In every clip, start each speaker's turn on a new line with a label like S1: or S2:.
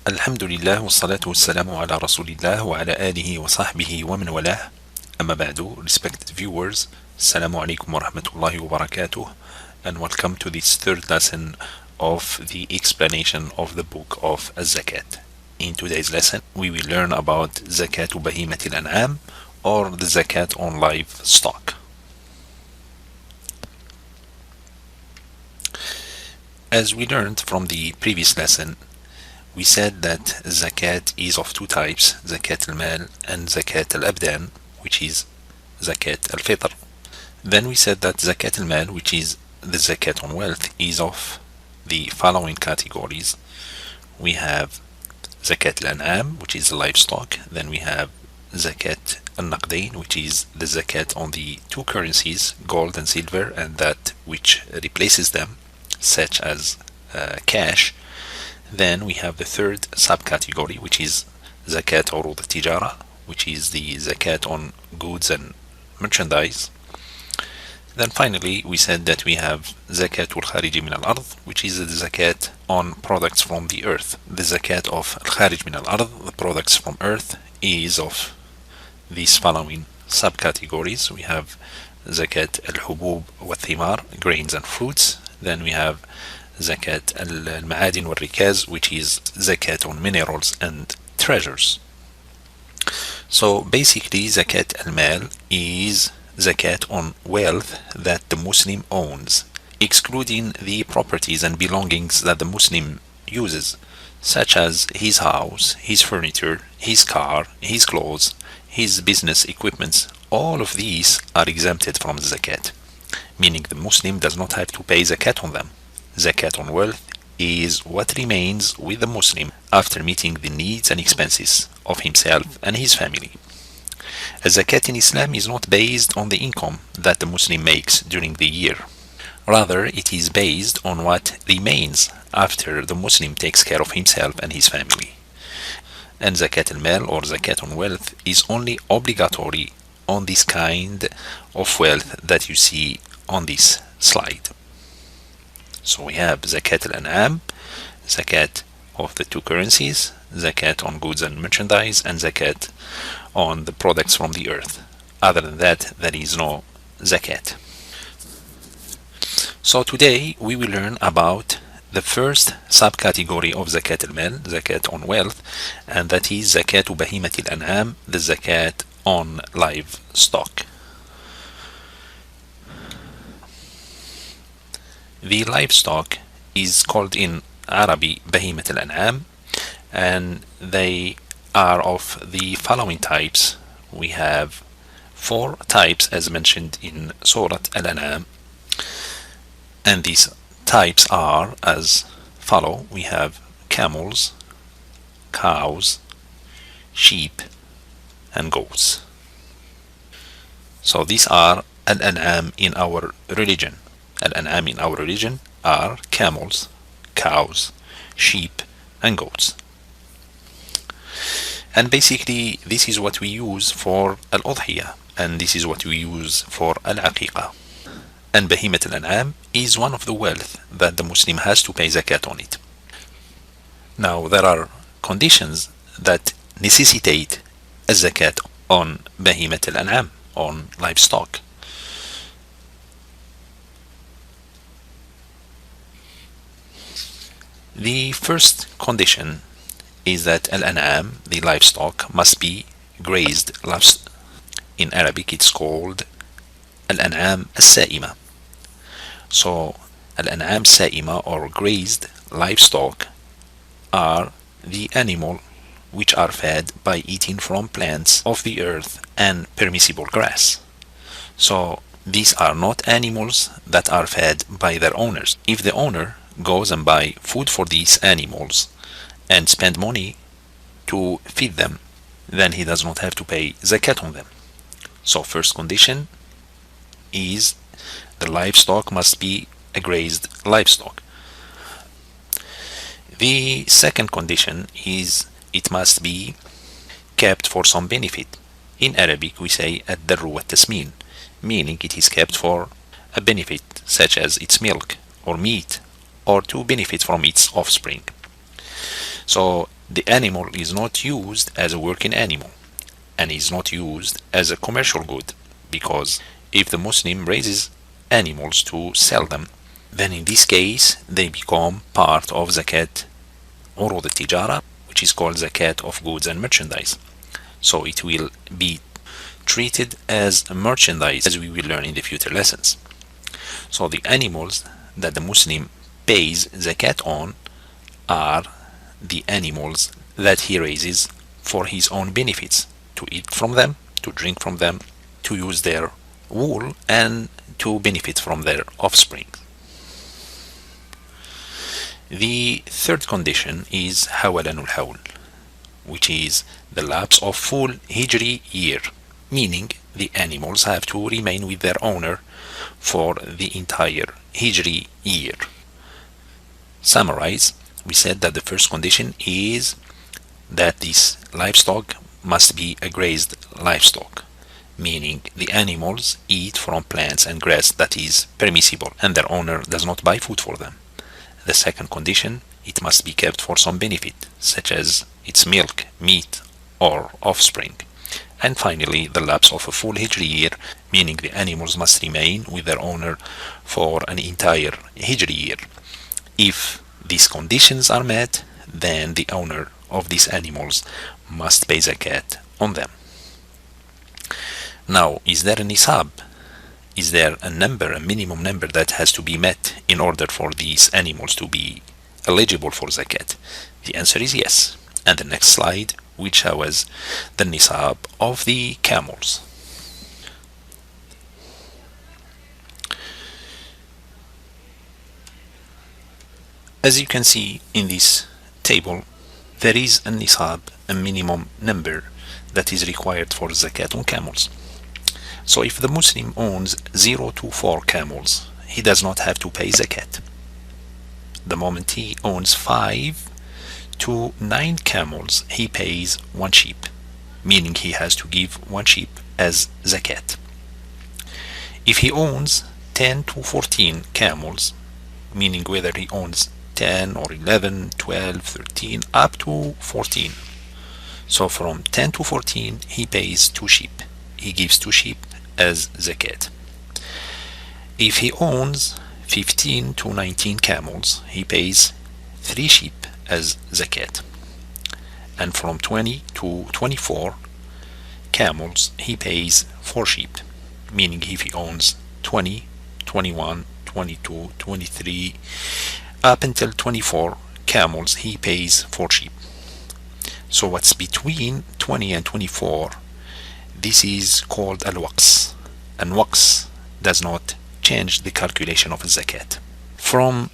S1: الحمد لله والصلاة والسلام على رسول الله وعلى آله وصحبه ومن والاه. أما بعد, respected viewers, Assalamu alaikum wa rahmatullahi wa barakatuh, and welcome to this third lesson of the explanation of the book of Zakat. In today's lesson, we will learn about Zakat Bahimat al-An'am, or the Zakat on livestock. As we learned from the previous lesson, we said that Zakat is of two types, Zakat al-Mal and Zakat al-Abdan, which is Zakat al-Fitr. Then we said that Zakat al-Mal, which is the Zakat on wealth, is of the following categories. We have Zakat al-An'am, which is livestock. Then we have Zakat al-Naqdain, which is the Zakat on the two currencies, gold and silver, and that which replaces them, such as cash. Then we have the third subcategory, which is Zakat Urud al-Tijara, which is the Zakat on goods and merchandise. Then finally, we said that we have Zakat al-Kharij min al-Ard, which is the Zakat on products from the earth. The Zakat of al-Kharij min al-Ard, the products from earth, is of these following subcategories. We have Zakat al-Hubub wa-Thimar, grains and fruits. Then we have Zakat al-Ma'adin wal-Rikaz, which is Zakat on minerals and treasures. So basically, Zakat al-Mal is Zakat on wealth that the Muslim owns, excluding the properties and belongings that the Muslim uses, such as his house, his furniture, his car, his clothes, his business equipments. All of these are exempted from Zakat, meaning the Muslim does not have to pay Zakat on them. Zakat on wealth is what remains with the Muslim after meeting the needs and expenses of himself and his family. A Zakat in Islam is not based on the income that the Muslim makes during the year. Rather, it is based on what remains after the Muslim takes care of himself and his family. And Zakat al-Mal, or Zakat on wealth, is only obligatory on this kind of wealth that you see on this slide. So we have Zakat al-An'am, Zakat of the two currencies, Zakat on goods and merchandise, and Zakat on the products from the earth. Other than that, there is no Zakat. So today we will learn about the first subcategory of Zakat al-Mal, Zakat on wealth, and that is Zakat Bahimat al-An'am, the Zakat on livestock. The livestock is called in Arabic Bahimat al-An'am, and they are of the following types. We have four types as mentioned in Surah Al-An'am, and these types are as follow. We have camels, cows, sheep, and goats. So these are Al-An'am in our religion. Al-An'am in our religion are camels, cows, sheep, and goats. And basically, this is what we use for Al-Udhiyah, and this is what we use for Al-Aqiqah. And Bahimat al-An'am is one of the wealth that the Muslim has to pay Zakat on it. Now, there are conditions that necessitate a Zakat on Bahimat al-An'am, on livestock. The first condition is that Al-An'am, the livestock, must be grazed. In Arabic it's called Al-An'am As-Sa'ima. So Al-An'am Sa'ima, or grazed livestock, are the animal which are fed by eating from plants of the earth and permissible grass. So these are not animals that are fed by their owners. If the owner goes and buy food for these animals and spend money to feed them, then he does not have to pay Zakat on them. So first condition is the livestock must be a grazed livestock. The second condition is it must be kept for some benefit. In Arabic we say ad-darru wa tasmin, meaning it is kept for a benefit such as its milk or meat, or to benefit from its offspring. So the animal is not used as a working animal and is not used as a commercial good, because if the Muslim raises animals to sell them, then in this case they become part of Zakat Urud al-Tijara, which is called Zakat of goods and merchandise. So it will be treated as merchandise, as we will learn in the future lessons. So the animals that the Muslim pays Zakat on are the animals that he raises for his own benefits, to eat from them, to drink from them, to use their wool, and to benefit from their offspring. The third condition is Hawalan al-Hawl, which is the lapse of full Hijri year, meaning the animals have to remain with their owner for the entire Hijri year. Summarize, we said that the first condition is that this livestock must be a grazed livestock, meaning the animals eat from plants and grass that is permissible and their owner does not buy food for them. The second condition, it must be kept for some benefit, such as its milk, meat, or offspring. And finally, the lapse of a full Hijri year, meaning the animals must remain with their owner for an entire Hijri year. If these conditions are met, then the owner of these animals must pay Zakat on them. Now, is there a nisab? Is there a number, a minimum number that has to be met in order for these animals to be eligible for Zakat? The answer is yes. And the next slide will show us the nisab of the camels. As you can see in this table, there is a nisab, a minimum number that is required for Zakat on camels. So if the Muslim owns 0 to 4 camels, he does not have to pay Zakat. The moment he owns 5 to 9 camels, he pays 1 sheep, meaning he has to give 1 sheep as Zakat. If he owns 10 to 14 camels, meaning whether he owns 10 or 11, 12, 13, up to 14. So from 10 to 14, he pays 2 sheep. He gives 2 sheep as Zakat. If he owns 15 to 19 camels, he pays 3 sheep as Zakat. And from 20 to 24 camels, he pays 4 sheep, meaning if he owns 20, 21, 22, 23, up until 24 camels, he pays 4 sheep. So what's between 20 and 24, this is called al-waqs. And waqs does not change the calculation of Zakat. From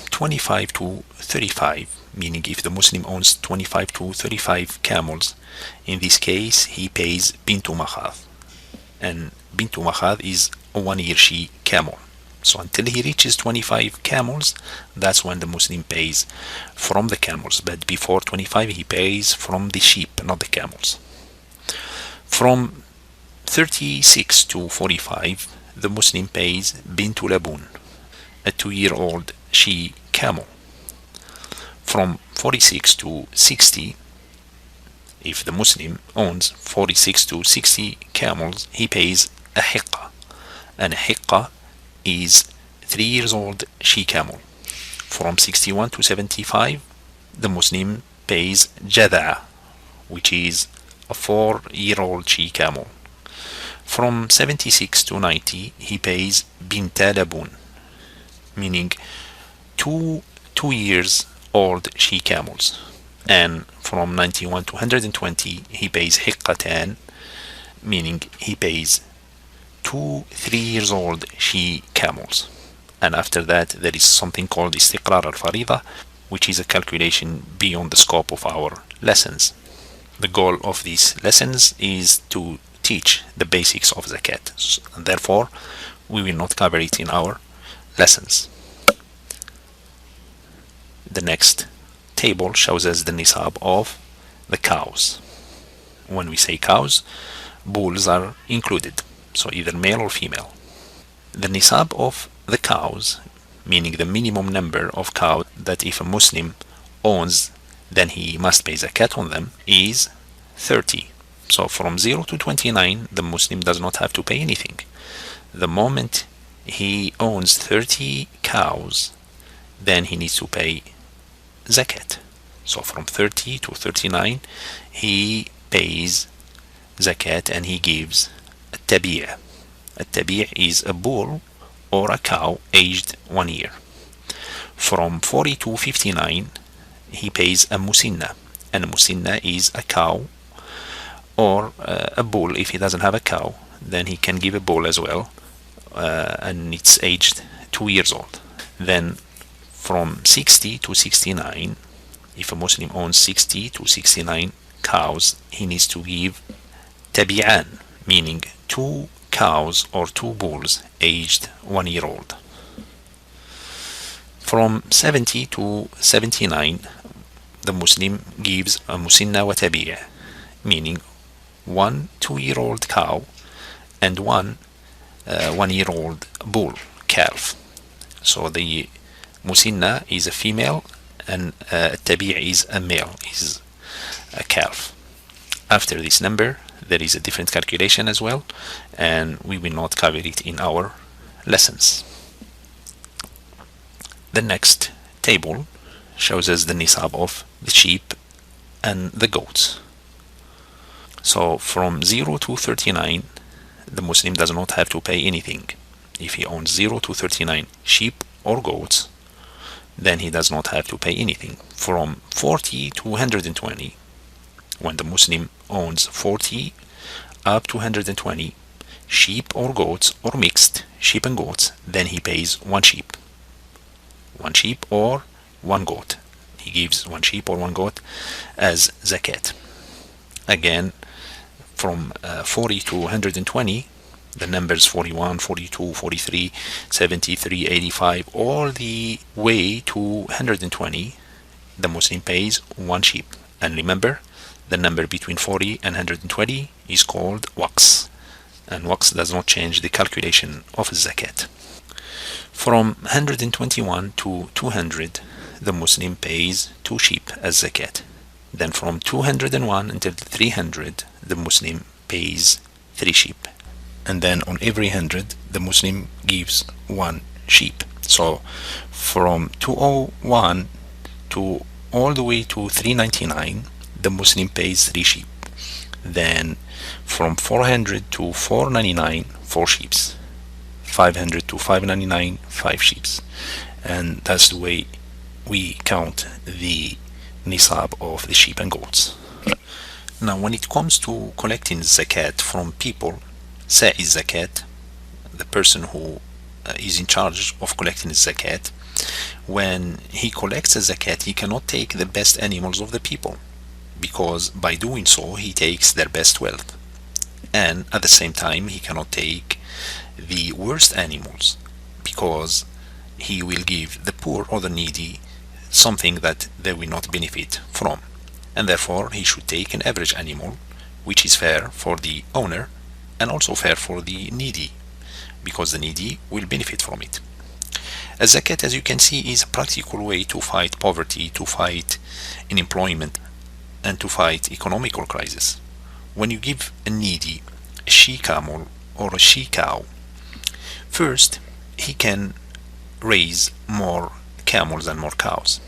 S1: 25 to 35, meaning if the Muslim owns 25 to 35 camels, in this case he pays bintu makhad. And bintu makhad is a 1-year she camel. So until he reaches 25 camels, that's when the Muslim pays from the camels. But before 25, he pays from the sheep, not the camels. From 36 to 45, the Muslim pays bintu labun, a 2-year-old she camel. From 46 to 60, if the Muslim owns 46 to 60 camels, he pays a hiqqa. And a hiqqa is 3 years old she camel. From 61 to 75, the Muslim pays jada, which is a 4-year-old she camel. From 76 to 90, he pays binta labun, meaning 2 years old she camels. And from 91 to 120, he pays hiqqatan, meaning he pays 2 3 years old she camels. And after that, there is something called istiqrar al-farida, which is a calculation beyond the scope of our lessons. The goal of these lessons is to teach the basics of Zakat, and therefore we will not cover it in our lessons. The next table shows us the nisab of the cows. When we say cows, bulls are included, so either male or female. The nisab of the cows, meaning the minimum number of cows that if a Muslim owns then he must pay zakat on them, is 30. So from 0 to 29, the Muslim does not have to pay anything. The moment he owns 30 cows, then he needs to pay zakat. So from 30 to 39, he pays zakat and he gives a tabi'. A tabi' is a bull or a cow aged 1 year. From 40 to 59, he pays a musinna, and a musinna is a cow or a bull. If he doesn't have a cow, then he can give a bull as well, and it's aged 2 years old. Then from 60 to 69, if a Muslim owns 60 to 69 cows, he needs to give tabi'an, meaning 2 cows or 2 bulls aged 1 year old. From 70 to 79, the Muslim gives a musinna wa tabi', meaning 1 2-year-old cow and 1 1-year-old bull calf. So the musinna is a female and tabi' is a male, is a calf. After this number, there is a different calculation as well, and we will not cover it in our lessons. The next table shows us the nisab of the sheep and the goats. So from 0 to 39, the Muslim does not have to pay anything. If he owns 0 to 39 sheep or goats, then he does not have to pay anything. From 40 to 120, when the Muslim owns 40 up to 120 sheep or goats or mixed sheep and goats, then he pays 1 sheep. 1 sheep or 1 goat. He gives 1 sheep or 1 goat as zakat. Again, from 40 to 120, the numbers 41, 42, 43, 73, 85, all the way to 120, the Muslim pays 1 sheep. And remember, the number between 40 and 120 is called waqs, and waqs does not change the calculation of zakat. From 121 to 200, the Muslim pays 2 sheep as zakat. Then from 201 until 300, the Muslim pays 3 sheep. And then on every 100, the Muslim gives 1 sheep. So from 201 to all the way to 399, the Muslim pays 3 sheep. Then from 400 to 499, 4 sheep. 500 to 599, 5 sheep. And that's the way we count the nisab of the sheep and goats. Now when it comes to collecting zakat from people, sa'i zakat, the person who is in charge of collecting zakat, when he collects a zakat, he cannot take the best animals of the people, because by doing so he takes their best wealth, and at the same time he cannot take the worst animals, because he will give the poor or the needy something that they will not benefit from, and therefore he should take an average animal which is fair for the owner and also fair for the needy, because the needy will benefit from it. A zakat, as you can see, is a practical way to fight poverty, to fight unemployment, and to fight economical crisis. When you give a needy a she camel or a she cow, first he can raise more camels and more cows,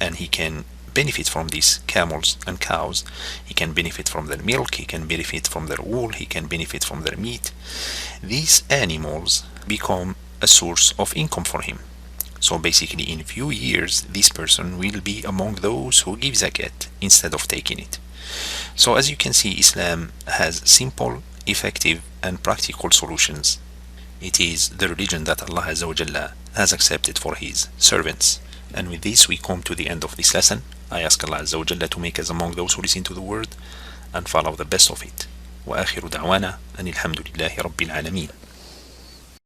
S1: and he can benefit from these camels and cows. He can benefit from their milk, he can benefit from their wool, he can benefit from their meat. These animals become a source of income for him. So basically in few years this person will be among those who give zakat instead of taking it. So as you can see, Islam has simple, effective and practical solutions. It is the religion that Allah Azza wa Jalla has accepted for his servants. And with this we come to the end of this lesson. I ask Allah Azza wa Jalla to make us among those who listen to the word and follow the best of it. وآخر دعوانا أن الحمد لله رب العالمين.